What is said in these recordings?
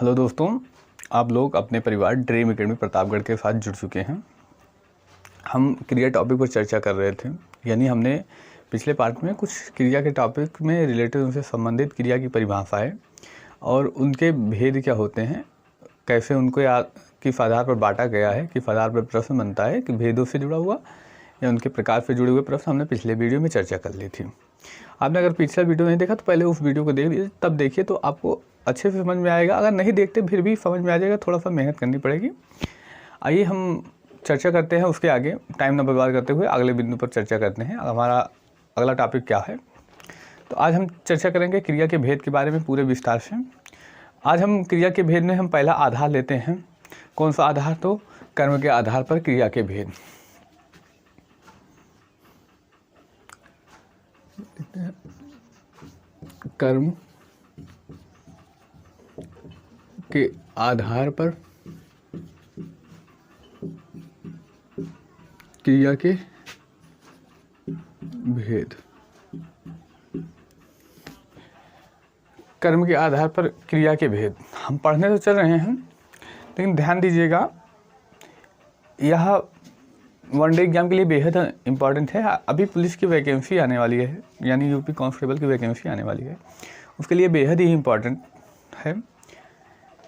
Hello दोस्तों, आप लोग अपने परिवार ड्रीम एकेडमी प्रतापगढ़ के साथ जुड़ चुके हैं। हम क्रिया टॉपिक पर चर्चा कर रहे थे, यानी हमने पिछले पार्ट में कुछ क्रिया के टॉपिक में रिलेटेड उनसे संबंधित क्रिया की परिभाषाएं और उनके भेद क्या होते हैं, कैसे उनको किस आधार पर बांटा गया है, किस आधार पर प्रश्न बनता है कि भेदों से जुड़ा हुआ या उनके प्रकार से जुड़े हुए प्रश्न हमने पिछले वीडियो में चर्चा कर ली थी। आपने अगर पिछला वीडियो नहीं देखा तो पहले उस वीडियो को देख लीजिए, तब देखिए तो आपको अच्छे से समझ में आएगा। अगर नहीं देखते फिर भी समझ में आ जाएगा, थोड़ा सा मेहनत करनी पड़ेगी। आइए हम चर्चा करते हैं उसके आगे, टाइम न बर्बाद करते हुए अगले बिंदु पर चर्चा करते हैं। हमारा अगला टॉपिक क्या है, तो आज हम चर्चा करेंगे क्रिया के भेद के बारे में पूरे विस्तार से। आज हम क्रिया के भेद में हम पहला आधार लेते हैं। कौन सा आधार? तो कर्म के आधार पर क्रिया के भेद। कर्म के आधार पर क्रिया के भेद। कर्म के आधार पर क्रिया के भेद हम पढ़ने तो चल रहे हैं, लेकिन ध्यान दीजिएगा, यह वनडे एग्जाम के लिए बेहद इम्पॉर्टेंट है। अभी पुलिस की वैकेंसी आने वाली है, यानी यूपी कांस्टेबल की वैकेंसी आने वाली है, उसके लिए बेहद ही इम्पॉर्टेंट है।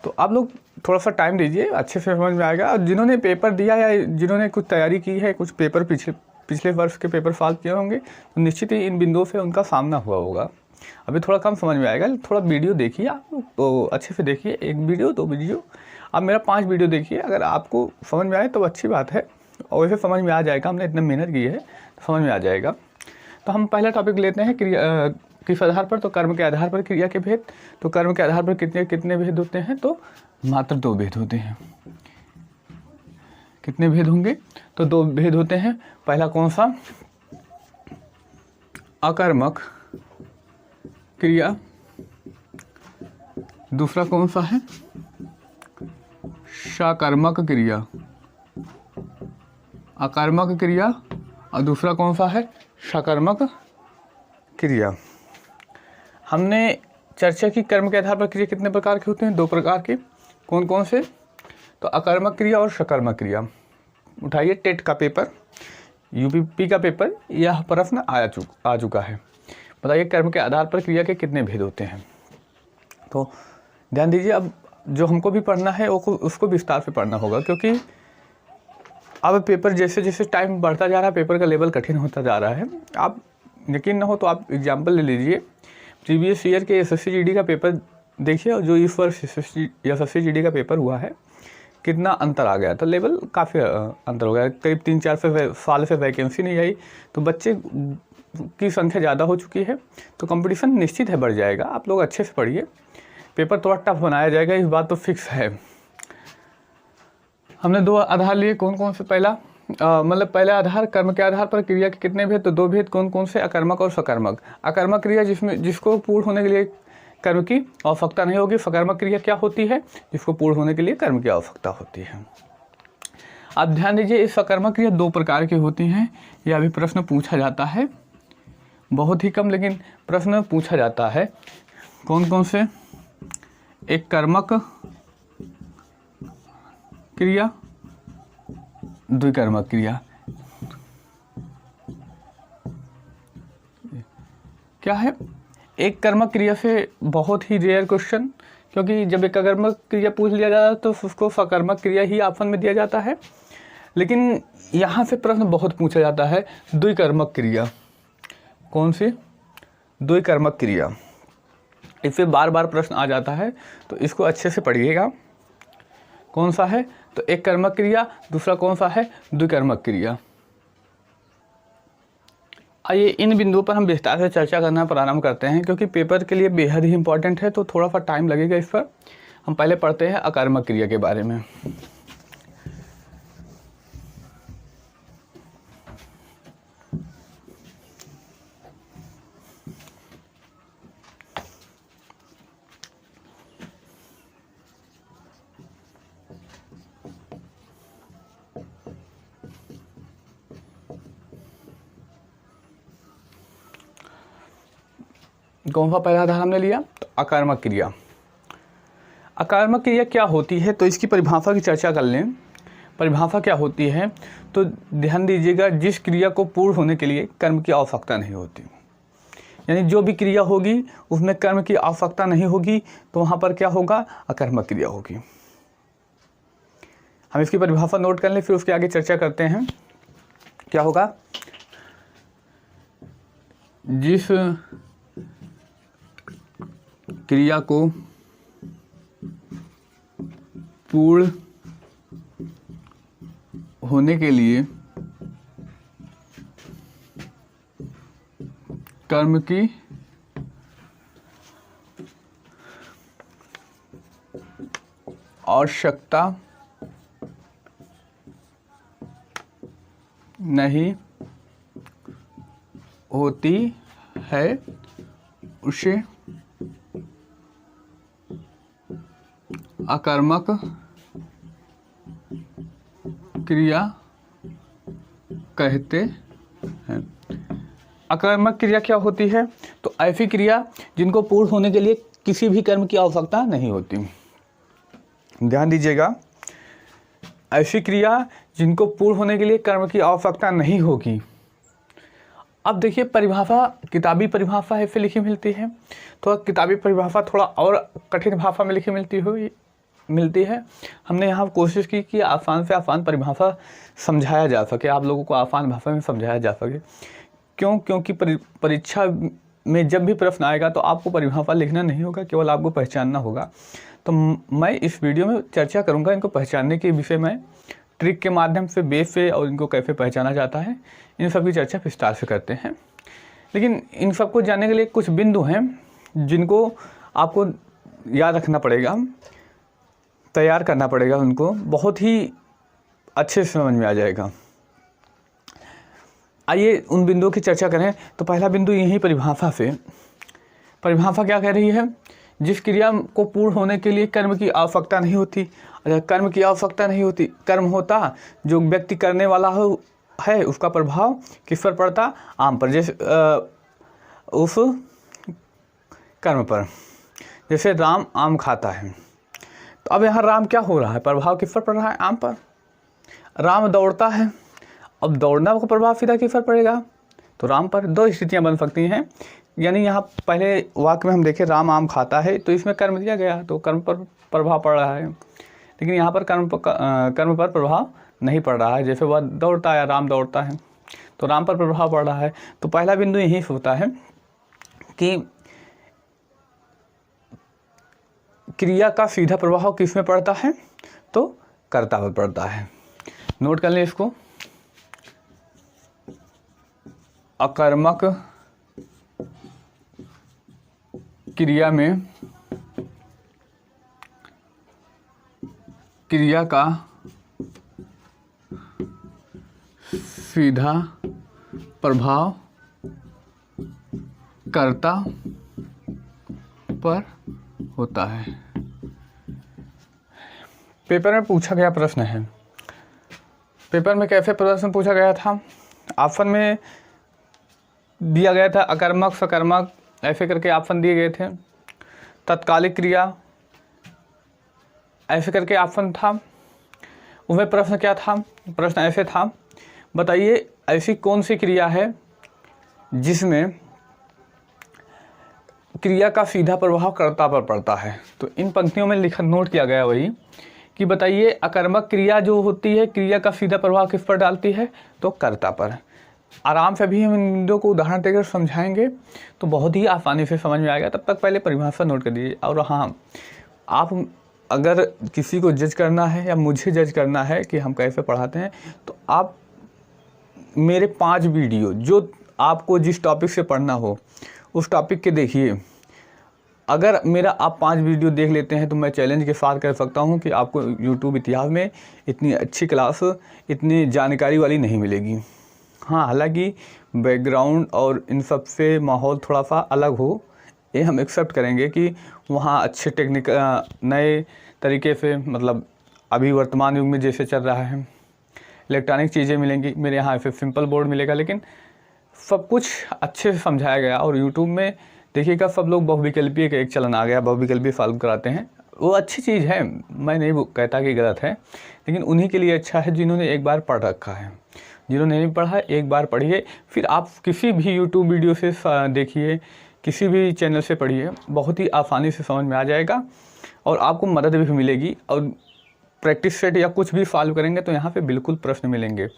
तो आप लोग थोड़ा सा टाइम दीजिए, अच्छे से समझ में आएगा। और जिन्होंने पेपर दिया या जिन्होंने कुछ तैयारी की है, कुछ पेपर पिछले वर्ष के पेपर सॉल्व किए होंगे, तो निश्चित ही इन बिंदुओं से उनका सामना हुआ होगा। अभी थोड़ा कम समझ में आएगा, थोड़ा वीडियो देखिए आप, तो अच्छे से देखिए, एक वीडियो 2 वीडियो, आप मेरा 5 वीडियो देखिए। अगर आपको समझ में आए तो अच्छी बात है, और वैसे समझ में आ जाएगा, हमने इतनी मेहनत की है तो समझ में आ जाएगा। तो हम पहला टॉपिक लेते हैं क्रिया किस आधार पर, तो कर्म के आधार पर क्रिया के भेद। तो कर्म के आधार पर कितने भेद होते हैं? तो मात्र 2 भेद होते हैं। कितने भेद होंगे? तो 2 भेद होते हैं। पहला कौन सा? अकर्मक क्रिया। दूसरा कौन सा है? सकर्मक क्रिया। अकर्मक क्रिया और दूसरा कौन सा है? सकर्मक क्रिया। हमने चर्चा की कर्म के आधार पर क्रिया कितने प्रकार के होते हैं? 2 प्रकार के। कौन कौन से? तो अकर्मक क्रिया और सकर्मक क्रिया। उठाइए टेट का पेपर, यूपी का पेपर, यह प्रश्न आ चुका है। बताइए कर्म के आधार पर क्रिया के कितने भेद होते हैं? तो ध्यान दीजिए, अब जो हमको भी पढ़ना है उसको विस्तार से पढ़ना होगा, क्योंकि अब पेपर जैसे जैसे टाइम बढ़ता जा रहा है, पेपर का लेवल कठिन होता जा रहा है। आप यकीन ना हो तो आप एग्जाम्पल ले लीजिए, प्रीवियस ईयर के एसएससी जीडी का पेपर देखिए, और जो इस वर्ष एसएससी जीडी का पेपर हुआ है, कितना अंतर आ गया। तो लेवल काफ़ी अंतर हो गया, करीब 3-4 साल से वैकेंसी नहीं आई, तो बच्चे की संख्या ज़्यादा हो चुकी है, तो कंपटीशन निश्चित है बढ़ जाएगा। आप लोग अच्छे से पढ़िए, पेपर थोड़ा टफ बनाया जाएगा, इस बात तो फिक्स है। हमने 2 आधार लिए, कौन कौन से? पहला मतलब पहला आधार कर्म के आधार पर क्रिया के कितने भेद? तो 2 भेद। कौन कौन से? अकर्मक और सकर्मक। अकर्मक क्रिया जिसको पूर्ण होने के लिए कर्म की आवश्यकता नहीं होगी। सकर्मक क्रिया क्या होती है? जिसको पूर्ण होने के लिए कर्म की आवश्यकता होती है। आप ध्यान दीजिए, इस सकर्मक क्रिया 2 प्रकार की होती हैं। यह अभी प्रश्न पूछा जाता है, बहुत ही कम, लेकिन प्रश्न पूछा जाता है। कौन कौन से? एक कर्मक क्रिया, द्विकर्मक क्रिया। क्या है? एक कर्मक क्रिया से बहुत ही रेयर क्वेश्चन, क्योंकि जब एक अकर्मक क्रिया पूछ लिया जाता है तो उसको सकर्मक क्रिया ही ऑप्शन में दिया जाता है। लेकिन यहाँ से प्रश्न बहुत पूछा जाता है, द्विकर्मक क्रिया। कौन सी? द्विकर्मक क्रिया। इससे बार बार प्रश्न आ जाता है, तो इसको अच्छे से पढ़िएगा। कौन सा है? तो एक कर्मक क्रिया, दूसरा कौन सा है? द्विकर्मक क्रिया। आइए इन बिंदुओं पर हम विस्तार से चर्चा करना प्रारंभ करते हैं, क्योंकि पेपर के लिए बेहद ही इंपॉर्टेंट है, तो थोड़ा सा टाइम लगेगा इस पर। हम पहले पढ़ते हैं अकर्मक क्रिया के बारे में। कौन सा पहला आधार हमने लिया? तो अकर्मक क्रिया। अकर्मक क्रिया क्या होती है, तो इसकी परिभाषा की चर्चा कर लें। परिभाषा क्या होती है, तो ध्यान दीजिएगा, जिस क्रिया को पूर्ण होने के लिए कर्म की आवश्यकता नहीं होती, यानी जो भी क्रिया होगी उसमें कर्म की आवश्यकता नहीं होगी, तो वहाँ पर क्या होगा, अकर्मक क्रिया होगी। हम इसकी परिभाषा नोट कर लें, फिर उसके आगे चर्चा करते हैं। क्या होगा, जिस क्रिया को पूर्ण होने के लिए कर्म की आवश्यकता नहीं होती है, उसे अकर्मक क्रिया कहते हैं। अकर्मक क्रिया क्या होती है, तो ऐसी क्रिया जिनको पूर्ण होने के लिए किसी भी कर्म की आवश्यकता नहीं होती। ध्यान दीजिएगा, ऐसी क्रिया जिनको पूर्ण होने के लिए कर्म की आवश्यकता नहीं होगी। अब देखिए, परिभाषा किताबी परिभाषा ऐसे लिखी मिलती है, तो किताबी परिभाषा थोड़ा और कठिन भाषा में लिखी मिलती है। हमने यहाँ कोशिश की कि आसान से आसान परिभाषा समझाया जा सके, आप लोगों को आसान भाषा में समझाया जा सके। क्योंकि परीक्षा में जब भी प्रश्न आएगा तो आपको परिभाषा लिखना नहीं होगा, केवल आपको पहचानना होगा। तो मैं इस वीडियो में चर्चा करूँगा इनको पहचानने के विषय में, ट्रिक के माध्यम से, बेस से, और इनको कैसे पहचाना जाता है, इन सब की चर्चा विस्तार से करते हैं। लेकिन इन सबको जानने के लिए कुछ बिंदु हैं जिनको आपको याद रखना पड़ेगा, तैयार करना पड़ेगा, उनको बहुत ही अच्छे से समझ में आ जाएगा। आइए उन बिंदुओं की चर्चा करें। तो पहला बिंदु यही परिभाषा से, परिभाषा क्या कह रही है, जिस क्रिया को पूर्ण होने के लिए कर्म की आवश्यकता नहीं होती। अगर कर्म की आवश्यकता नहीं होती, कर्म होता, जो व्यक्ति करने वाला है उसका प्रभाव किस पर पड़ता, आम पर, जैसे उस कर्म पर। जैसे राम आम खाता है, तो अब यहाँ राम क्या हो रहा है, प्रभाव किस पर पड़ रहा है, आम पर। राम दौड़ता है, अब दौड़ना का प्रभाव सीधा किस पर पड़ेगा, तो राम पर। दो स्थितियाँ बन सकती हैं, यानी यहाँ पहले वाक्य में हम देखें राम आम खाता है, तो इसमें कर्म दिया गया तो कर्म पर प्रभाव पड़ रहा है, लेकिन यहाँ पर कर्म पर प्रभाव नहीं पड़ रहा है। जैसे वह दौड़ता है, राम दौड़ता है, तो राम पर प्रभाव पड़ रहा है। तो पहला बिंदु यही होता है कि क्रिया का सीधा प्रभाव किस में पड़ता है, तो कर्ता पर पड़ता है। नोट कर लें इसको, अकर्मक क्रिया में क्रिया का सीधा प्रभाव कर्ता पर होता है। पेपर में पूछा गया प्रश्न है, पेपर में कैसे प्रश्न पूछा गया था, ऑप्शन में दिया गया था अकर्मक, सकर्मक, ऐसे करके ऑप्शन दिए गए थे। तत्कालिक क्रिया ऐसे करके ऑप्शन था। उसमें प्रश्न क्या था, प्रश्न ऐसे था, बताइए ऐसी कौन सी क्रिया है जिसमें क्रिया का सीधा प्रभाव कर्ता पर पड़ता है। तो इन पंक्तियों में लिखा नोट किया गया वही कि बताइए अकर्मक क्रिया जो होती है, क्रिया का सीधा प्रभाव किस पर डालती है, तो कर्ता पर। आराम से भी हम इन बिंदुओं को उदाहरण देकर समझाएंगे तो बहुत ही आसानी से समझ में आएगा। तब तक पहले परिभाषा नोट कर दीजिए। और हाँ, आप अगर किसी को जज करना है या मुझे जज करना है कि हम कैसे पढ़ाते हैं, तो आप मेरे 5 वीडियो जो आपको जिस टॉपिक से पढ़ना हो उस टॉपिक के देखिए। अगर मेरा आप 5 वीडियो देख लेते हैं तो मैं चैलेंज के साथ कह सकता हूं कि आपको यूट्यूब इतिहास में इतनी अच्छी क्लास, इतनी जानकारी वाली नहीं मिलेगी। हाँ, हालांकि बैकग्राउंड और इन सब से माहौल थोड़ा सा अलग हो, ये हम एक्सेप्ट करेंगे कि वहाँ अच्छे टेक्निक नए तरीके से, मतलब अभी वर्तमान युग में जैसे चल रहा है इलेक्ट्रॉनिक चीज़ें मिलेंगी, मेरे यहाँ ऐसे सिंपल बोर्ड मिलेगा, लेकिन सब कुछ अच्छे से समझाया गया। और यूट्यूब में देखिएगा सब लोग बहुविकल्पीय का एक चलन आ गया, बहुविकल्पीय सॉल्व कराते हैं। वो अच्छी चीज़ है, मैं नहीं कहता कि गलत है, लेकिन उन्हीं के लिए अच्छा है जिन्होंने एक बार पढ़ रखा है। जिन्होंने नहीं पढ़ा एक बार पढ़िए, फिर आप किसी भी यूट्यूब वीडियो से देखिए, किसी भी चैनल से पढ़िए, बहुत ही आसानी से समझ में आ जाएगा और आपको मदद भी मिलेगी। और प्रैक्टिस सेट या कुछ भी सॉल्व करेंगे तो यहाँ पे बिल्कुल प्रश्न मिलेंगे।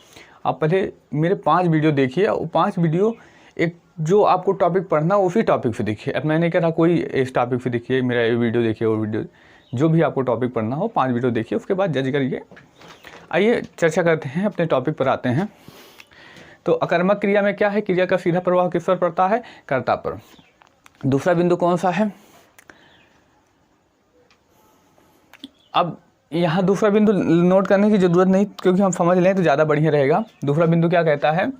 आप पहले मेरे 5 वीडियो देखिए, और 5 वीडियो एक जो आपको टॉपिक पढ़ना उसी टॉपिक से देखिए। अब मैं नहीं कह रहा कोई इस टॉपिक से देखिए, मेरा ये वीडियो देखिए, वो वीडियो, जो भी आपको टॉपिक पढ़ना हो 5 वीडियो देखिए, उसके बाद जज करिए। आइए चर्चा करते हैं, अपने टॉपिक पर आते हैं। तो अकर्मक क्रिया में क्या है? क्रिया का सीधा प्रभाव किस पर पड़ता है? कर्ता पर। दूसरा बिंदु कौन सा है? अब यहाँ दूसरा बिंदु नोट करने की ज़रूरत नहीं, क्योंकि हम समझ लें तो ज़्यादा बढ़िया रहेगा। दूसरा बिंदु क्या कहता है?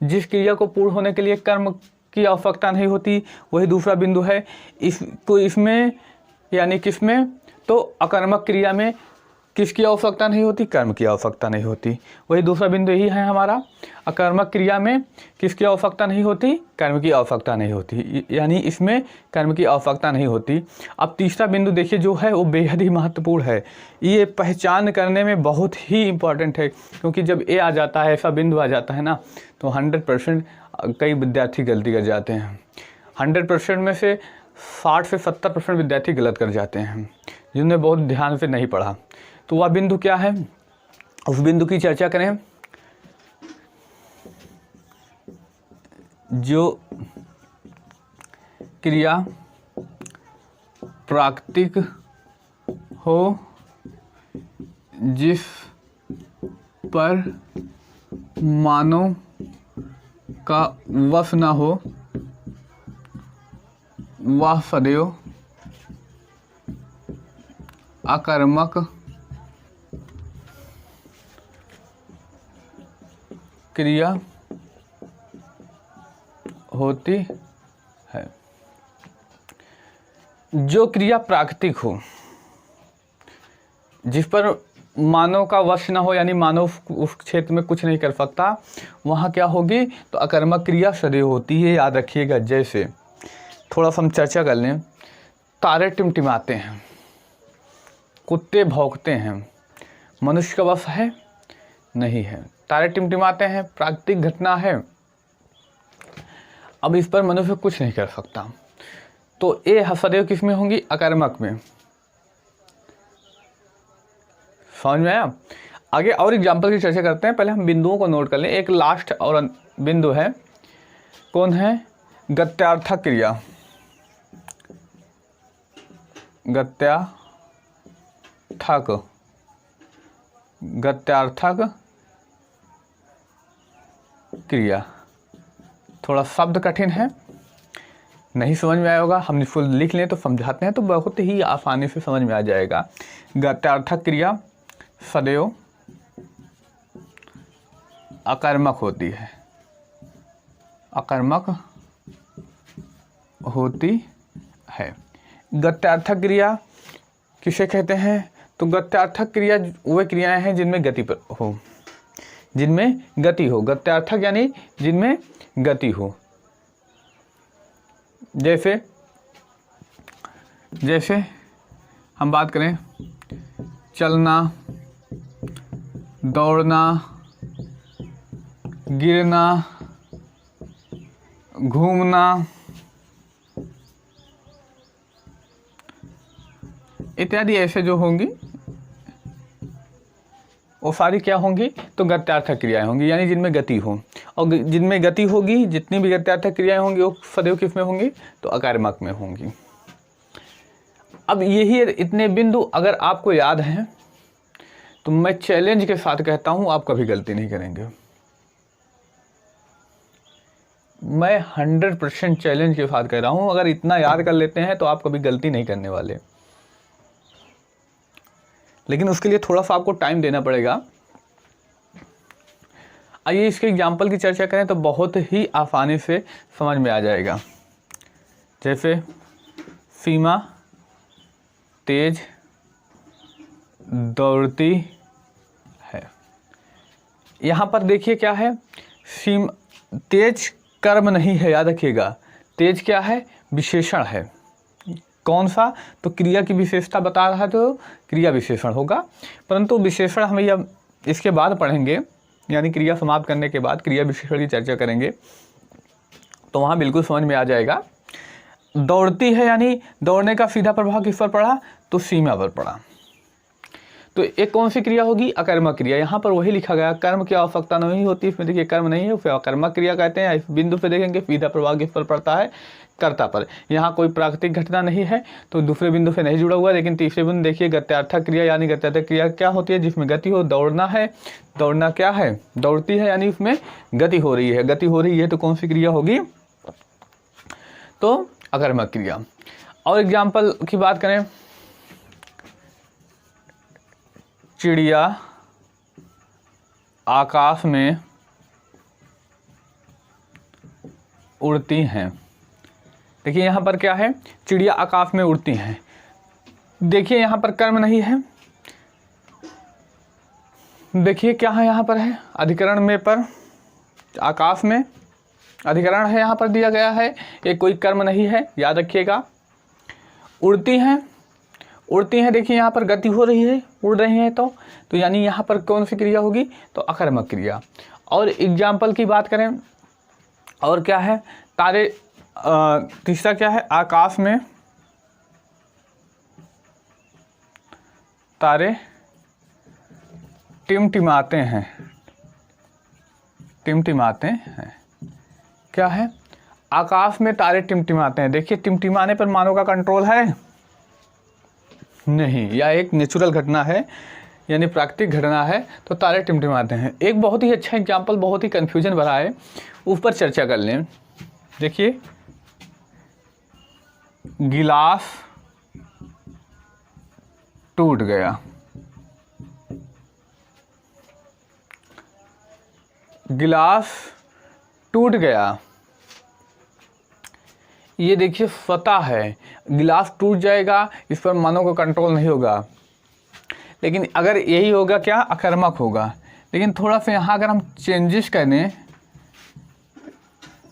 जिस क्रिया को पूर्ण होने के लिए कर्म की आवश्यकता नहीं होती, वही दूसरा बिंदु है। इसमें यानी किसमें? तो अकर्मक क्रिया में किसकी आवश्यकता नहीं होती? कर्म की आवश्यकता नहीं होती। वही दूसरा बिंदु यही है हमारा। अकर्मक क्रिया में किसकी आवश्यकता नहीं होती? कर्म की आवश्यकता नहीं होती, यानी इसमें कर्म की आवश्यकता नहीं होती। अब तीसरा बिंदु देखिए जो है वो बेहद ही महत्वपूर्ण है। ये पहचान करने में बहुत ही इम्पॉर्टेंट है, क्योंकि जब ए आ जाता है, ऐसा बिंदु आ जाता है ना, तो 100% कई विद्यार्थी गलती कर जाते हैं। 100% में से 60 से 70% विद्यार्थी गलत कर जाते हैं, जिन्होंने बहुत ध्यान से नहीं पढ़ा। तो वह बिंदु क्या है? उस बिंदु की चर्चा करें। जो क्रिया प्राकृतिक हो, जिस पर मानव का वश न हो, वह सदैव अकर्मक क्रिया होती है। जो क्रिया प्राकृतिक हो, जिस पर मानव का वश ना हो, यानी मानव उस क्षेत्र में कुछ नहीं कर सकता, वहाँ क्या होगी? तो अकर्मक क्रिया सदैव होती है। याद रखिएगा। जैसे थोड़ा सा हम चर्चा कर लें। तारे टिमटिमाते हैं, कुत्ते भौंकते हैं, मनुष्य का वश है? नहीं है। तारे टिमटिमाते हैं, प्राकृतिक घटना है, अब इस पर मनुष्य कुछ नहीं कर सकता। तो ये सदैव किस में होंगी? अकर्मक में। समझ में आया? आगे और एग्जाम्पल की चर्चा करते हैं। पहले हम बिंदुओं को नोट कर लें। एक लास्ट और बिंदु है, कौन है? गत्यार्थक क्रिया। गत्यार्थक क्रिया। थोड़ा शब्द कठिन है, नहीं समझ में आया होगा। हम इसको लिख लें तो समझाते हैं तो बहुत ही आसानी से समझ में आ जाएगा। गत्यार्थक क्रिया सदैव अकर्मक होती है। अकर्मक होती है। गत्यार्थक क्रिया किसे कहते हैं? तो गत्यार्थक क्रिया वे क्रियाएं हैं जिनमें गति पर हो, जिनमें गति हो। गत्यार्थक यानी जिनमें गति हो। जैसे हम बात करें चलना, दौड़ना, गिरना, घूमना, इत्यादि ऐसे जो होंगी वो सारी क्या होंगी? तो गत्यार्थक क्रियाएं होंगी, यानी जिनमें गति हो। और जिनमें गति होगी, जितनी भी गत्यार्थक क्रियाएं होंगी वो सदैव किस में होंगी? तो अकर्मक में होंगी। अब यही इतने बिंदु अगर आपको याद हैं तो मैं चैलेंज के साथ कहता हूं आप कभी गलती नहीं करेंगे। मैं 100% चैलेंज के साथ कह रहा हूं, अगर इतना याद कर लेते हैं तो आप कभी गलती नहीं करने वाले। लेकिन उसके लिए थोड़ा सा आपको टाइम देना पड़ेगा। आइए इसके एग्जाम्पल की चर्चा करें तो बहुत ही आसानी से समझ में आ जाएगा। जैसे सीमा तेज दौड़ती है। यहाँ पर देखिए क्या है? तेज कर्म नहीं है, याद रखिएगा। तेज क्या है? विशेषण है। कौन सा, तो क्रिया की विशेषता बता रहा है तो क्रिया विशेषण होगा, परंतु विशेषण हम यह इसके बाद पढ़ेंगे, यानी क्रिया समाप्त करने के बाद क्रिया विशेषण की चर्चा करेंगे, तो वहाँ बिल्कुल समझ में आ जाएगा। दौड़ती है यानी दौड़ने का सीधा प्रभाव किस पर पड़ा, तो सीमा पर पड़ा। तो एक कौन सी क्रिया होगी, अकर्मक क्रिया। यहाँ पर वही लिखा गया, कर्म की आवश्यकता नहीं होती, इसमें देखिए कर्म नहीं है, फिर अकर्मक क्रिया कहते हैं। इस बिंदु पे देखेंगे सीधा प्रभाव किस पर पड़ता है, कर्ता पर। यहाँ कोई प्राकृतिक घटना नहीं है तो दूसरे बिंदु से नहीं जुड़ा हुआ, लेकिन तीसरे बिंदु देखिए गत्यार्थक क्रिया, यानी गत्यार्थक क्रिया क्या होती है, जिसमें गति हो, दौड़ना है, दौड़ना क्या है, दौड़ती है यानी उसमें गति हो रही है, गति हो रही है तो कौन सी क्रिया होगी, तो अकर्मक क्रिया। और एग्जाम्पल की बात करें, चिड़िया आकाश में उड़ती हैं। देखिए यहाँ पर क्या है, चिड़िया आकाश में उड़ती हैं। देखिए यहाँ पर कर्म नहीं है, देखिए क्या है यहाँ पर है, अधिकरण में पर आकाश में अधिकरण है, यहाँ पर दिया गया है, ये कोई कर्म नहीं है, याद रखिएगा। उड़ती हैं, उड़ती हैं, देखिए यहाँ पर गति हो रही है, उड़ रही हैं, तो यानी यहाँ पर कौन सी क्रिया होगी, तो अकर्मक क्रिया। और एग्जाम्पल की बात करें, और क्या है, तारे, तीसरा क्या है, आकाश में तारे टिमटिमाते हैं, टिमटिमाते हैं, क्या है, आकाश में तारे टिमटिमाते हैं। देखिए टिमटिमाने पर मानव का कंट्रोल है नहीं, या एक नेचुरल घटना है, यानी प्राकृतिक घटना है, तो तारे टिमटिमाते हैं। एक बहुत ही अच्छा एग्जाम्पल, बहुत ही कन्फ्यूजन भरा है, उस पर चर्चा कर लें। देखिए गिलास टूट गया, गिलास टूट गया, ये देखिए स्वतः है, गिलास टूट जाएगा, इस पर मानव का कंट्रोल नहीं होगा। लेकिन अगर यही होगा क्या, अकर्मक होगा। लेकिन थोड़ा सा यहाँ अगर हम चेंजेस करें,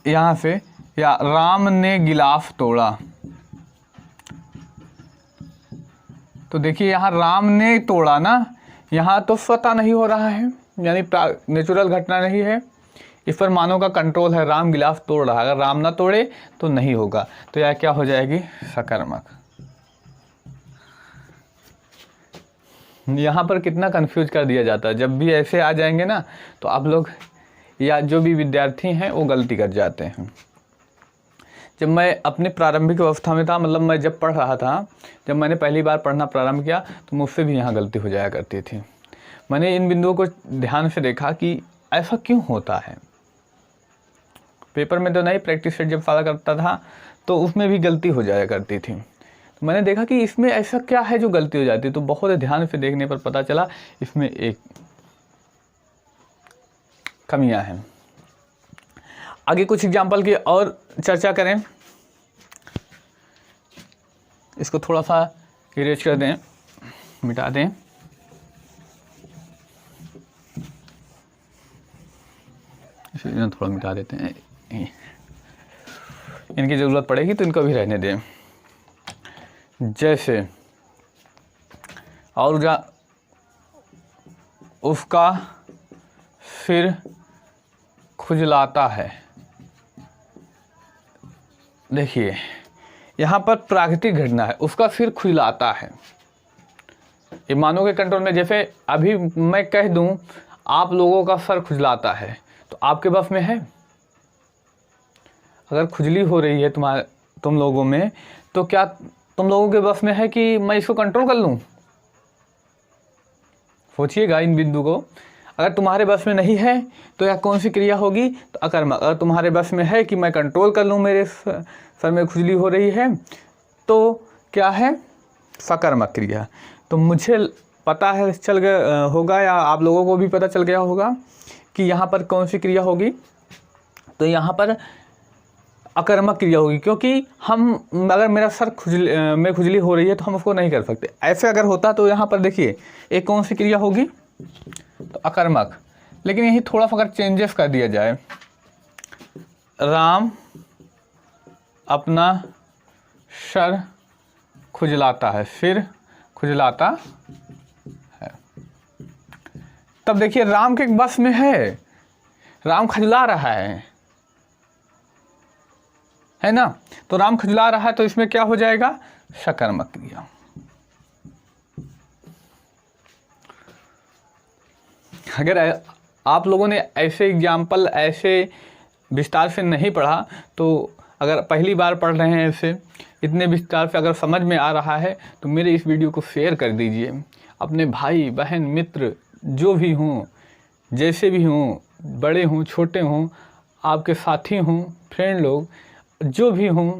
यहाँ से, या राम ने गिलास तोड़ा, तो देखिए यहाँ राम ने तोड़ा ना, यहाँ तो स्वतः नहीं हो रहा है, यानी नेचुरल घटना नहीं है, इस पर मानव का कंट्रोल है, राम गिलास तोड़ रहा है, अगर राम ना तोड़े तो नहीं होगा, तो यह क्या हो जाएगी, सकर्मक। यहाँ पर कितना कंफ्यूज कर दिया जाता है, जब भी ऐसे आ जाएंगे ना तो आप लोग या जो भी विद्यार्थी हैं वो गलती कर जाते हैं। जब मैं अपने प्रारंभिक अवस्था में था, मतलब मैं जब पढ़ रहा था, जब मैंने पहली बार पढ़ना प्रारंभ किया तो मुझसे भी यहाँ गलती हो जाया करती थी। मैंने इन बिंदुओं को ध्यान से देखा कि ऐसा क्यों होता है। पेपर में तो नहीं, प्रैक्टिस सेट जब फॉलो करता था तो उसमें भी गलती हो जाया करती थी। तो मैंने देखा कि इसमें ऐसा क्या है जो गलती हो जाती है, तो बहुत ध्यान से देखने पर पता चला इसमें एक कमियां हैं। आगे कुछ एग्जाम्पल की और चर्चा करें, इसको थोड़ा सा इरेज कर दें, मिटा दें। इसे थोड़ा मिटा देते हैं, इनकी ज़रूरत पड़ेगी तो इनको भी रहने दें। जैसे और उसका सिर खुजलाता है। देखिए यहाँ पर प्राकृतिक घटना है, उसका सिर खुजलाता है, ये मानव के कंट्रोल में। जैसे अभी मैं कह दूं आप लोगों का सर खुजलाता है, तो आपके बस में है? अगर खुजली हो रही है तुम लोगों में, तो क्या तुम लोगों के बस में है कि मैं इसको कंट्रोल कर लूं? सोचिएगा इन बिंदु को। अगर तुम्हारे बस में नहीं है तो यह कौन सी क्रिया होगी, तो अकर्मक। अगर तुम्हारे बस में है कि मैं कंट्रोल कर लूं, मेरे सर में खुजली हो रही है, तो क्या है, सकर्मक क्रिया। तो मुझे पता है चल गया होगा, या आप लोगों को भी पता चल गया होगा कि यहाँ पर कौन सी क्रिया होगी, तो यहाँ पर अकर्मक क्रिया होगी। क्योंकि हम अगर मेरा सर में खुजली हो रही है तो हम उसको नहीं कर सकते। ऐसे अगर होता तो यहाँ पर देखिए एक कौन सी क्रिया होगी, तो अकर्मक। लेकिन यही थोड़ा सा अगर चेंजेस कर दिया जाए, राम अपना सर खुजलाता है, सिर खुजलाता है। तब देखिए राम के बस में है, राम खुजला रहा है ना। तो राम खुजला रहा है तो इसमें क्या हो जाएगा, सकर्मक क्रिया। अगर आप लोगों ने ऐसे एग्जाम्पल ऐसे विस्तार से नहीं पढ़ा, तो अगर पहली बार पढ़ रहे हैं ऐसे इतने विस्तार से अगर समझ में आ रहा है तो मेरे इस वीडियो को शेयर कर दीजिए। अपने भाई बहन मित्र जो भी हों, जैसे भी हों, बड़े हों छोटे हों, आपके साथी हों, फ्रेंड लोग जो भी हों,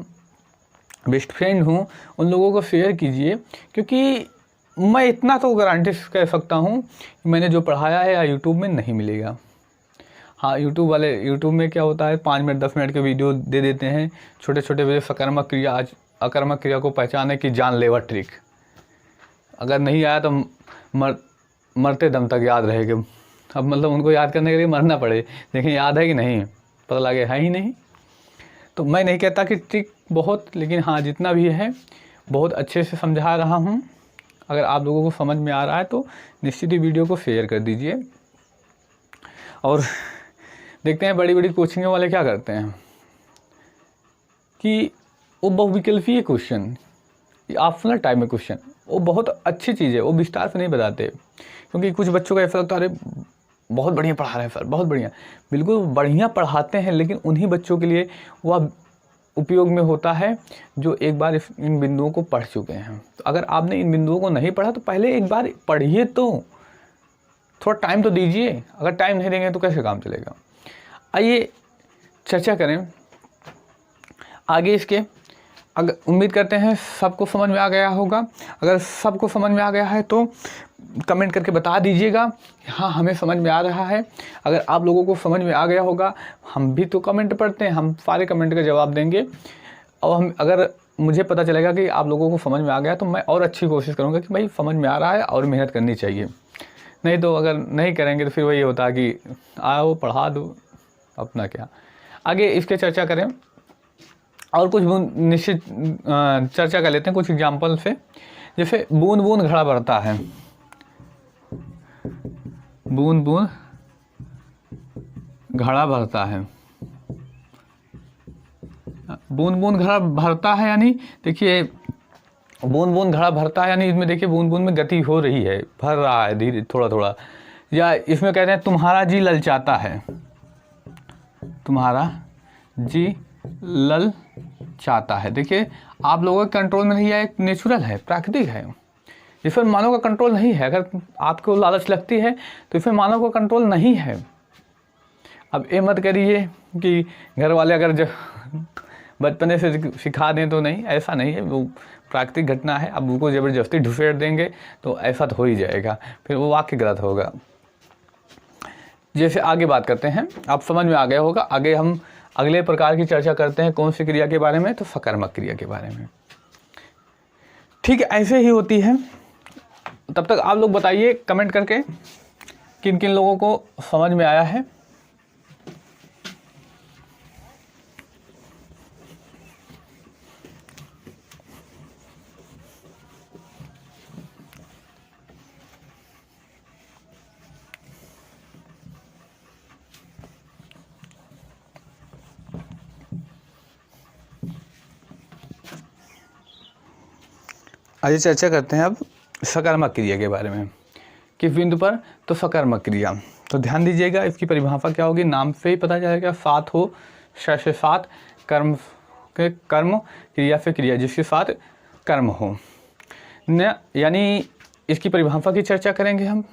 बेस्ट फ्रेंड हों, उन लोगों को शेयर कीजिए। क्योंकि मैं इतना तो गारंटी कह सकता हूँ कि मैंने जो पढ़ाया है या यूट्यूब में नहीं मिलेगा। हाँ, यूट्यूब में क्या होता है 5 मिनट 10 मिनट के वीडियो दे देते हैं, छोटे छोटे वीडियो सकर्मक क्रिया आज अकर्मक क्रिया को पहचानने की जानलेवा ट्रिक। अगर नहीं आया तो मरते दम तक याद रहेगा। अब मतलब उनको याद करने के लिए मरना पड़े, लेकिन याद है कि नहीं पता लगे है ही नहीं। तो मैं नहीं कहता कि ट्रिक बहुत, लेकिन हाँ जितना भी है बहुत अच्छे से समझा रहा हूँ। अगर आप लोगों को समझ में आ रहा है तो निश्चित ही वीडियो को शेयर कर दीजिए। और देखते हैं बड़ी बड़ी कोचिंगों वाले क्या करते हैं कि वो बहुविकल्पीय क्वेश्चन, ऑप्शनल टाइप में क्वेश्चन, वो बहुत अच्छी चीज़ है, वो विस्तार से नहीं बताते। क्योंकि कुछ बच्चों का ऐसा लगता है अरे बहुत बढ़िया पढ़ा रहे हैं सर, बहुत बढ़िया, बिल्कुल बढ़िया पढ़ाते हैं, लेकिन उन्हीं बच्चों के लिए वह उपयोग में होता है जो एक बार इन बिंदुओं को पढ़ चुके हैं। तो अगर आपने इन बिंदुओं को नहीं पढ़ा तो पहले एक बार पढ़िए, तो थोड़ा टाइम तो दीजिए। अगर टाइम नहीं देंगे तो कैसे काम चलेगा। आइए चर्चा करें आगे इसके। अगर उम्मीद करते हैं सबको समझ में आ गया होगा। अगर सबको समझ में आ गया है तो कमेंट करके बता दीजिएगा हाँ हमें समझ में आ रहा है। अगर आप लोगों को समझ में आ गया होगा, हम भी तो कमेंट पढ़ते हैं, हम सारे कमेंट का जवाब देंगे। और अगर मुझे पता चलेगा कि आप लोगों को समझ में आ गया तो मैं और अच्छी कोशिश करूँगा कि भाई समझ में आ रहा है और मेहनत करनी चाहिए। नहीं तो अगर नहीं करेंगे तो फिर वही होता है कि आओ पढ़ा दो अपना क्या। आगे इसके चर्चा करें और कुछ निश्चित चर्चा कर लेते हैं कुछ एग्जाम्पल से। जैसे बूंद बूंद घड़ा भरता है, बूंद बूंद घड़ा भरता है, बूंद बूंद घड़ा भरता है यानी देखिए बूंद बूंद घड़ा भरता है यानी इसमें देखिए बूंद बूंद में गति हो रही है, भर रहा है धीरे थोड़ा थोड़ा। या इसमें कहते हैं तुम्हारा जी ललचाता है, तुम्हारा जी ललचाता है। देखिए आप लोगों के कंट्रोल में नहीं है, एक नेचुरल है, प्राकृतिक है, इसमें मानव का कंट्रोल नहीं है। अगर आपको लालच लगती है तो इसमें मानव का कंट्रोल नहीं है। अब ये मत करिए कि घर वाले अगर जब बचपने से सिखा दें तो नहीं, ऐसा नहीं है, वो प्राकृतिक घटना है। अब उनको ज़बरदस्ती ढुसेड़ देंगे तो ऐसा तो हो ही जाएगा, फिर वो वाक्य गलत होगा। जैसे आगे बात करते हैं, आप समझ में आ गया होगा। आगे हम अगले प्रकार की चर्चा करते हैं कौन सी क्रिया के बारे में, तो सकर्मक क्रिया के बारे में। ठीक है, ऐसे ही होती है। तब तक आप लोग बताइए कमेंट करके किन किन लोगों को समझ में आया है। आइए चर्चा करते हैं अब सकर्मक क्रिया के बारे में। किस बिंदु पर, तो सकर्मक क्रिया। तो ध्यान दीजिएगा इसकी परिभाषा क्या होगी, नाम से ही पता चलेगा। साथ हो, श से साथ, कर्म के कर्म, क्रिया से क्रिया जिसके साथ कर्म हो न, यानी इसकी परिभाषा की चर्चा करेंगे हम।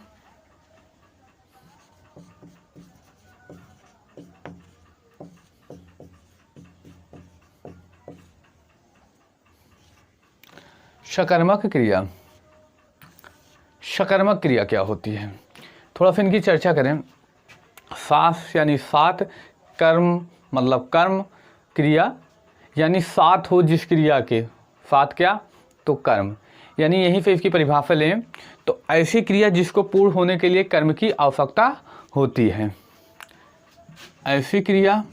सकर्मक क्रिया, सकर्मक क्रिया क्या होती है, थोड़ा सा इनकी चर्चा करें। साथ यानी साथ, कर्म मतलब कर्म, क्रिया यानी साथ हो जिस क्रिया के, साथ क्या तो कर्म, यानी यहीं से इसकी परिभाषा लें तो ऐसी क्रिया जिसको पूर्ण होने के लिए कर्म की आवश्यकता होती है। ऐसी क्रिया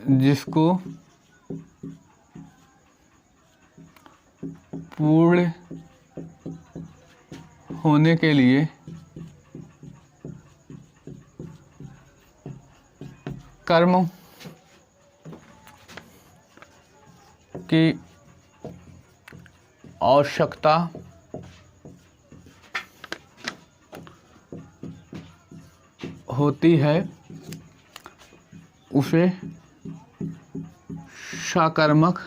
जिसको पूर्ण होने के लिए कर्म की आवश्यकता होती है उसे सकर्मक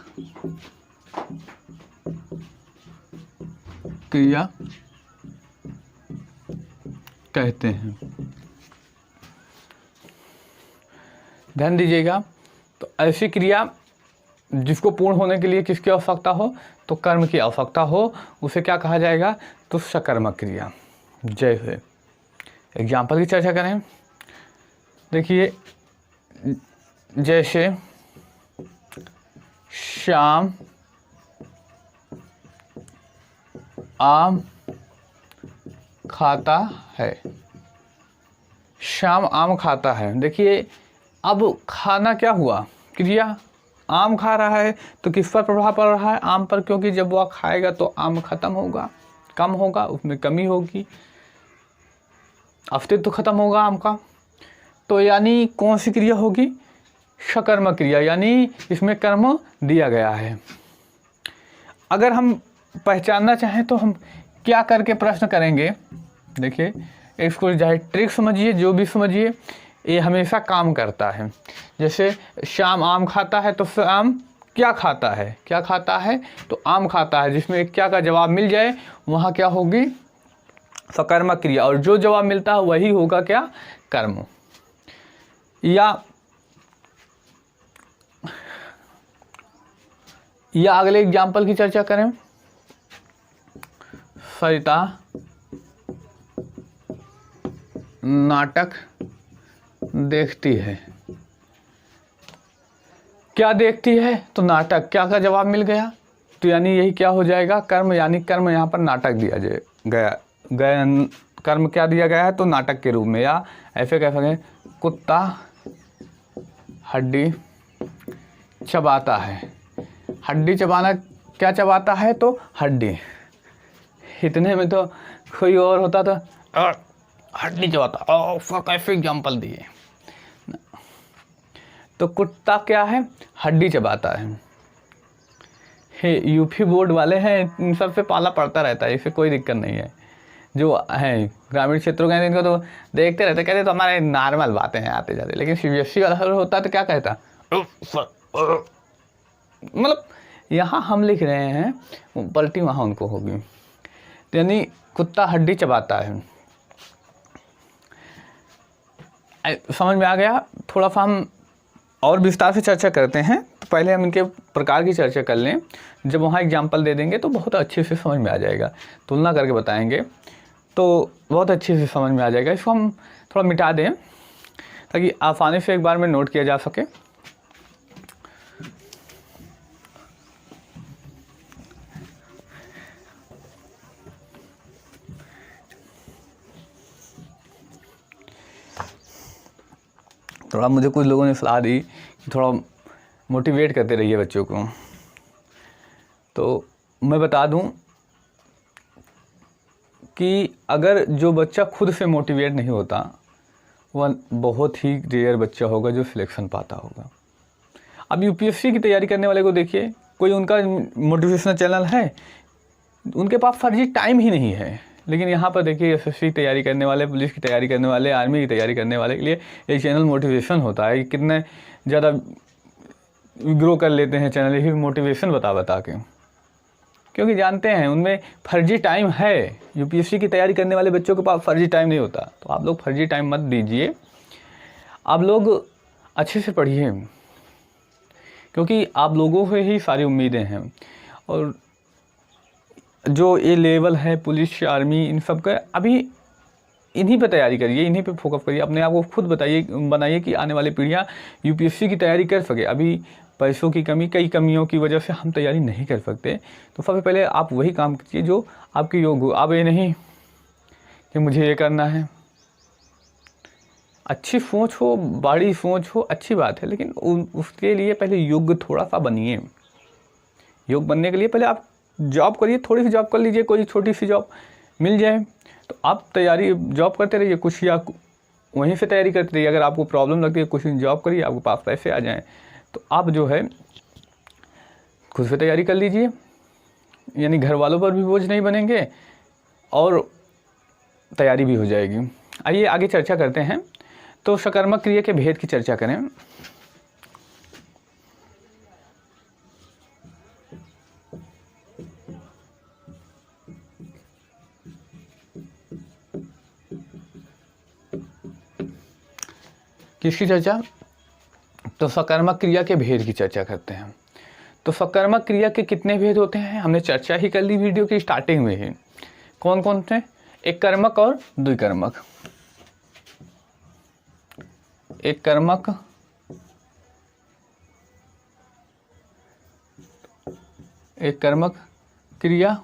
क्रिया कहते हैं। ध्यान दीजिएगा, तो ऐसी क्रिया जिसको पूर्ण होने के लिए किसकी आवश्यकता हो, तो कर्म की आवश्यकता हो, उसे क्या कहा जाएगा, तो सकर्मक क्रिया। जय हो। एग्जाम्पल की चर्चा करें। देखिए, जैसे श्याम आम खाता है। श्याम आम खाता है। देखिए, अब खाना क्या हुआ, क्रिया आम खा रहा है, तो किस पर प्रभाव पड़ रहा है, आम पर, क्योंकि जब वह खाएगा तो आम खत्म होगा, कम होगा, उसमें कमी होगी, अस्तित्व खत्म होगा आम का। तो यानी कौन सी क्रिया होगी, सकर्मक क्रिया, यानी इसमें कर्म दिया गया है। अगर हम पहचानना चाहें तो हम क्या करके प्रश्न करेंगे। देखिए, इसको चाहे ट्रिक समझिए, जो भी समझिए, ये हमेशा काम करता है। जैसे श्याम आम खाता है, तो श्याम क्या खाता है, क्या खाता है, तो आम खाता है। जिसमें क्या का जवाब मिल जाए, वहाँ क्या होगी, सकर्मक क्रिया, और जो जवाब मिलता है वही होगा क्या, कर्म। या अगले एग्जाम्पल की चर्चा करें। सरिता नाटक देखती है। क्या देखती है, तो नाटक, क्या का जवाब मिल गया, तो यानी यही क्या हो जाएगा, कर्म। यानी कर्म यहाँ पर नाटक दिया गया, कर्म क्या दिया गया है, तो नाटक के रूप में। या ऐसे कह सकते, कुत्ता हड्डी चबाता है। हड्डी चबाना, क्या चबाता है, तो हड्डी। इतने में तो कोई और होता तो हड्डी चबाता, कैसे एग्जाम्पल दिए। तो कुत्ता क्या है, हड्डी चबाता है। हे यूपी बोर्ड वाले हैं, इन सबसे पाला पड़ता रहता है, इससे कोई दिक्कत नहीं है। जो है ग्रामीण क्षेत्रों के इनको तो देखते रहते, कहते तो हमारे नॉर्मल बातें हैं आते जाते। लेकिन सीबीएसई वाला होता तो क्या कहता, मतलब यहाँ हम लिख रहे हैं, पलटी वहाँ उनको होगी। तो यानी कुत्ता हड्डी चबाता है। समझ में आ गया। थोड़ा सा हम और विस्तार से चर्चा करते हैं। तो पहले हम इनके प्रकार की चर्चा कर लें, जब वहाँ एग्जाम्पल दे देंगे तो बहुत अच्छे से समझ में आ जाएगा। तुलना करके बताएंगे तो बहुत अच्छे से समझ में आ जाएगा। इसको हम थोड़ा मिटा दें ताकि आसानी से एक बार में नोट किया जा सके। थोड़ा मुझे कुछ लोगों ने सलाह दी कि थोड़ा मोटिवेट करते रहिए बच्चों को। तो मैं बता दूं कि अगर जो बच्चा खुद से मोटिवेट नहीं होता, वह बहुत ही रेयर बच्चा होगा जो सिलेक्शन पाता होगा। अब यूपीएससी की तैयारी करने वाले को देखिए, कोई उनका मोटिवेशनल चैनल है, उनके पास फर्जी टाइम ही नहीं है। लेकिन यहाँ पर देखिए, एसएससी तैयारी करने वाले, पुलिस की तैयारी करने वाले, आर्मी की तैयारी करने वाले के लिए एक चैनल मोटिवेशन होता है। कितने ज़्यादा ग्रो कर लेते हैं चैनल, यही मोटिवेशन बता के, क्योंकि जानते हैं उनमें फर्जी टाइम है। यूपीएससी की तैयारी करने वाले बच्चों के पास फर्जी टाइम नहीं होता। तो आप लोग फर्जी टाइम मत दीजिए, आप लोग अच्छे से पढ़िए, क्योंकि आप लोगों से ही सारी उम्मीदें हैं। और जो ये लेवल है पुलिस, आर्मी, इन सब का, अभी इन्हीं पे तैयारी करिए, इन्हीं पे फोकस करिए। अपने आप को खुद बनाइए कि आने वाली पीढ़ियाँ यूपीएससी की तैयारी कर सके। अभी पैसों की कमी, कई कमियों की वजह से हम तैयारी नहीं कर सकते। तो सबसे पहले आप वही काम कीजिए जो आपके योग हो। आप ये नहीं कि मुझे ये करना है, अच्छी सोच हो, बड़ी सोच हो, अच्छी बात है, लेकिन उसके लिए पहले योग्य थोड़ा सा बनिए। योग बनने के लिए पहले आप जॉब करिए, थोड़ी सी जॉब कर लीजिए, कोई छोटी सी जॉब मिल जाए तो आप तैयारी जॉब करते रहिए कुछ, या वहीं से तैयारी करते रहिए। अगर आपको प्रॉब्लम लगती है कुछ दिन जॉब करिए, आपके पास पैसे आ जाएं तो आप जो है खुद से तैयारी कर लीजिए, यानी घर वालों पर भी बोझ नहीं बनेंगे और तैयारी भी हो जाएगी। आइए आगे चर्चा करते हैं। तो सकर्मक क्रिया के भेद की चर्चा करें। किसकी चर्चा? तो सकर्मक क्रिया के भेद की चर्चा करते हैं। तो सकर्मक क्रिया के कितने भेद होते हैं हमने चर्चा ही कर ली वीडियो की स्टार्टिंग में ही। कौन कौन से? एक कर्मक और द्विकर्मक। एक कर्मक, एक कर्मक क्रिया,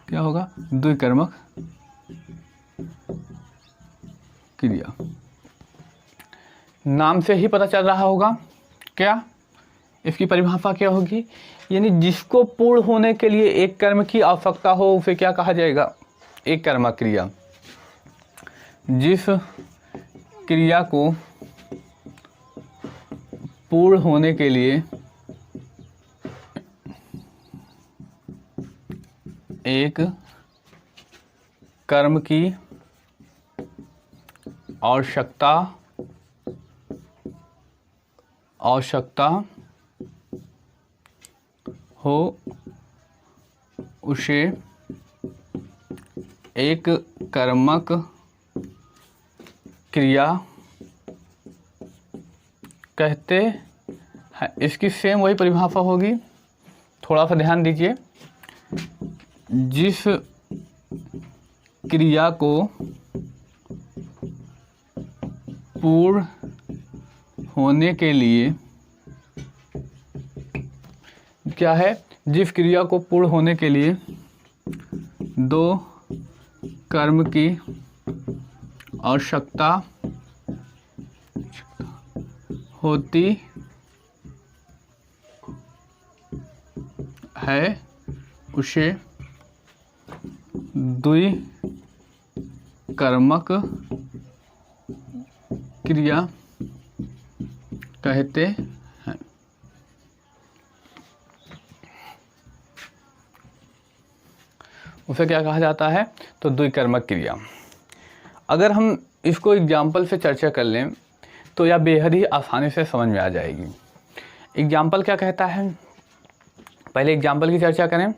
क्या होगा? द्विकर्मक क्रिया। नाम से ही पता चल रहा होगा क्या, इसकी परिभाषा क्या होगी? यानी जिसको पूर्ण होने के लिए एक कर्म की आवश्यकता हो उसे क्या कहा जाएगा? एक कर्मक क्रिया। जिस क्रिया को पूर्ण होने के लिए एक कर्म की आवश्यकता हो उसे एक कर्मक क्रिया कहते हैं। इसकी सेम वही परिभाषा होगी, थोड़ा सा ध्यान दीजिए। जिस क्रिया को पूर्ण होने के लिए क्या है? जिस क्रिया को पूर्ण होने के लिए दो कर्म की आवश्यकता होती है उसे द्विकर्मक क्रिया कहते हैं। उसे क्या कहा जाता है? तो द्विकर्मक क्रिया। अगर हम इसको एग्जाम्पल से चर्चा कर लें तो यह बेहद ही आसानी से समझ में आ जाएगी। एग्जाम्पल क्या कहता है? पहले एग्जाम्पल की चर्चा करें।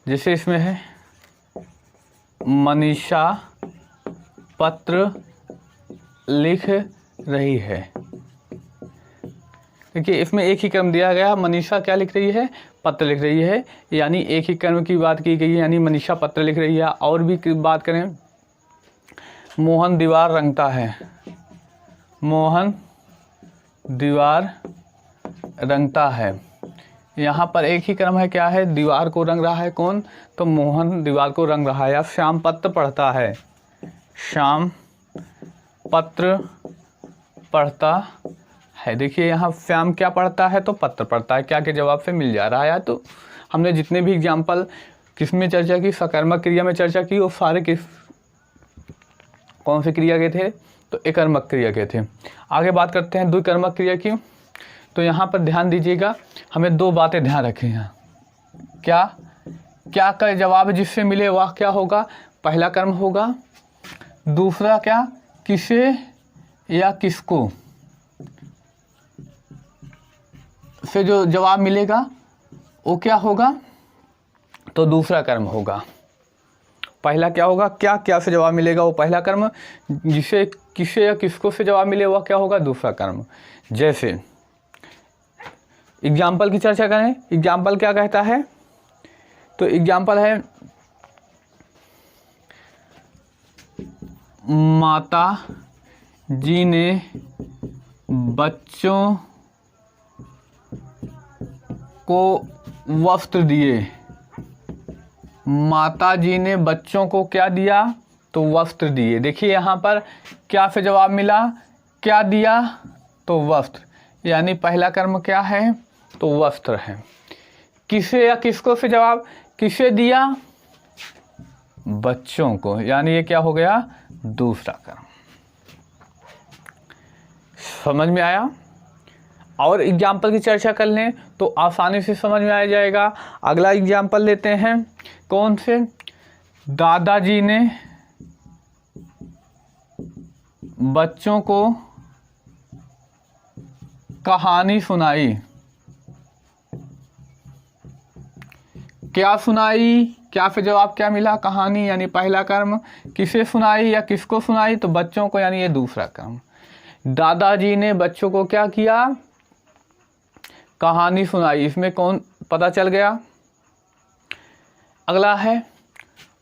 जैसे इसमें है मनीषा पत्र लिख रही है। देखिए इसमें एक ही कर्म दिया गया, मनीषा क्या लिख रही है? पत्र लिख रही है, यानी एक ही कर्म की बात की गई है, यानी मनीषा पत्र लिख रही है। और भी बात करें, मोहन दीवार रंगता है। मोहन दीवार रंगता है, यहाँ पर एक ही कर्म है, क्या है? दीवार को रंग रहा है। कौन? तो मोहन दीवार को रंग रहा है। या श्याम पत्र पढ़ता है, श्याम पत्र पढ़ता है। देखिए यहाँ श्याम क्या पढ़ता है? तो पत्र पढ़ता है। क्या के जवाब से मिल जा रहा है। तो हमने जितने भी एग्जाम्पल किस में चर्चा की? सकर्मक क्रिया में चर्चा की। वो सारे किस कौन सी क्रिया के थे? तो एकर्मक क्रिया के थे। आगे बात करते हैं द्विकर्मक क्रिया की। तो यहाँ पर ध्यान दीजिएगा, हमें दो बातें ध्यान रखनी हैं। क्या क्या का जवाब जिससे मिले वह क्या होगा? पहला कर्म होगा। दूसरा क्या? किसे या किसको से जो जवाब मिलेगा वो क्या होगा? तो दूसरा कर्म होगा। पहला क्या होगा? क्या क्या से जवाब मिलेगा वो पहला कर्म, जिसे किसे या किसको से जवाब मिले वह क्या होगा? दूसरा कर्म। जैसे एग्जाम्पल की चर्चा करें। एग्जाम्पल क्या कहता है? तो एग्जाम्पल है माता जी ने बच्चों को वस्त्र दिए। माता जी ने बच्चों को क्या दिया? तो वस्त्र दिए। देखिए यहाँ पर क्या से जवाब मिला, क्या दिया, तो वस्त्र, यानी पहला कर्म क्या है, तो वस्त्र है। किसे या किसको से जवाब, किसे दिया, बच्चों को, यानी ये क्या हो गया, दूसरा कर्म। समझ में आया। और एग्जाम्पल की चर्चा कर लें तो आसानी से समझ में आ जाएगा। अगला एग्जाम्पल लेते हैं, कौन से, दादाजी ने बच्चों को कहानी सुनाई। क्या सुनाई, क्या फिर जवाब क्या मिला, कहानी, यानी पहला कर्म। किसे सुनाई या किसको सुनाई, तो बच्चों को, यानी ये दूसरा कर्म। दादाजी ने बच्चों को क्या किया, कहानी सुनाई, इसमें कौन पता चल गया। अगला है,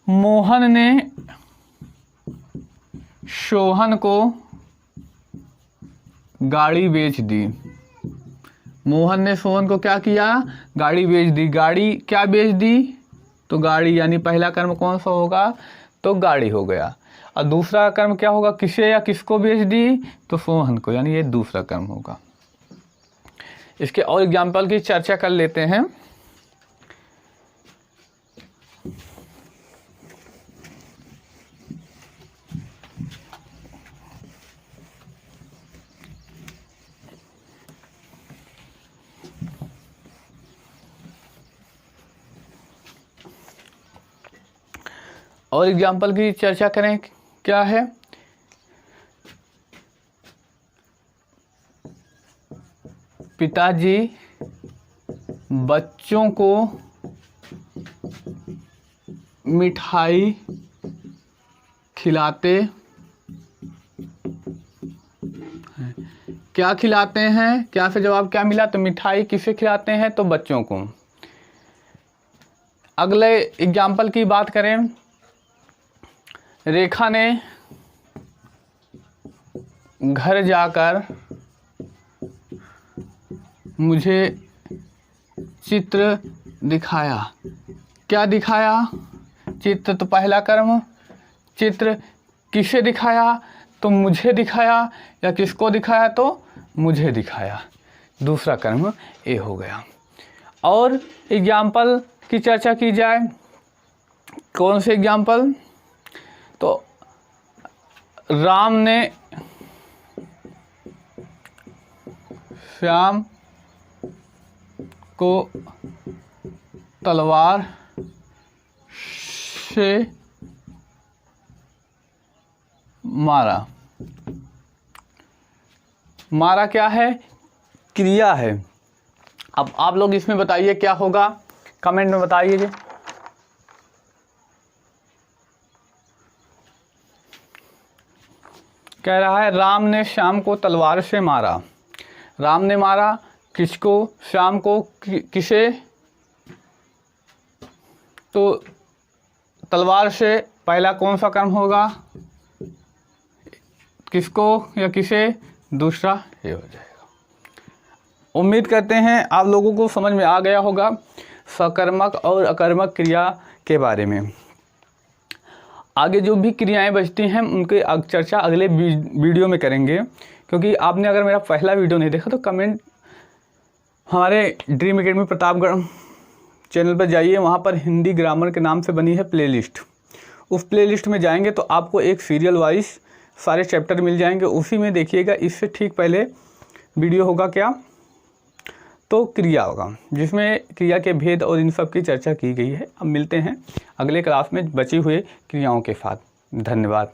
मोहन ने सोहन को गाड़ी बेच दी। मोहन ने सोहन को क्या किया, गाड़ी बेच दी। गाड़ी क्या बेच दी, तो गाड़ी, यानी पहला कर्म कौन सा होगा, तो गाड़ी हो गया। और दूसरा कर्म क्या होगा, किसे या किसको बेच दी, तो सोहन को, यानी ये दूसरा कर्म होगा। इसके और एग्जाम्पल की चर्चा कर लेते हैं। और एग्जाम्पल की चर्चा करें, क्या है, पिताजी बच्चों को मिठाई खिलाते हैं। क्या खिलाते हैं, क्या से जवाब क्या मिला, तो मिठाई किसे खिलाते हैं, तो बच्चों को। अगले एग्जाम्पल की बात करें, रेखा ने घर जाकर मुझे चित्र दिखाया। क्या दिखाया, चित्र, तो पहला कर्म। चित्र किसे दिखाया, तो मुझे दिखाया, या किसको दिखाया, तो मुझे दिखाया, दूसरा कर्म ए हो गया। और एग्जाम्पल की चर्चा की जाए, कौन से एग्जाम्पल, तो राम ने श्याम को तलवार से मारा। मारा क्या है, क्रिया है। अब आप लोग इसमें बताइए क्या होगा, कमेंट में बताइए। कह रहा है राम ने श्याम को तलवार से मारा। राम ने मारा किसको, श्याम को, किसे, तो तलवार से पहला कौन सा कर्म होगा, किसको या किसे, दूसरा ये हो जाएगा। उम्मीद करते हैं आप लोगों को समझ में आ गया होगा सकर्मक और अकर्मक क्रिया के बारे में। आगे जो भी क्रियाएं बचती हैं उनके चर्चा अगले वीडियो में करेंगे, क्योंकि आपने अगर मेरा पहला वीडियो नहीं देखा तो कमेंट, हमारे ड्रीम एकेडमी प्रतापगढ़ चैनल पर जाइए, वहाँ पर हिंदी ग्रामर के नाम से बनी है प्लेलिस्ट। उस प्लेलिस्ट में जाएंगे तो आपको एक सीरियल वाइज सारे चैप्टर मिल जाएंगे, उसी में देखिएगा। इससे ठीक पहले वीडियो होगा क्या, तो क्रिया होगा, जिसमें क्रिया के भेद और इन सब की चर्चा की गई है। अब मिलते हैं अगले क्लास में बची हुए क्रियाओं के साथ। धन्यवाद।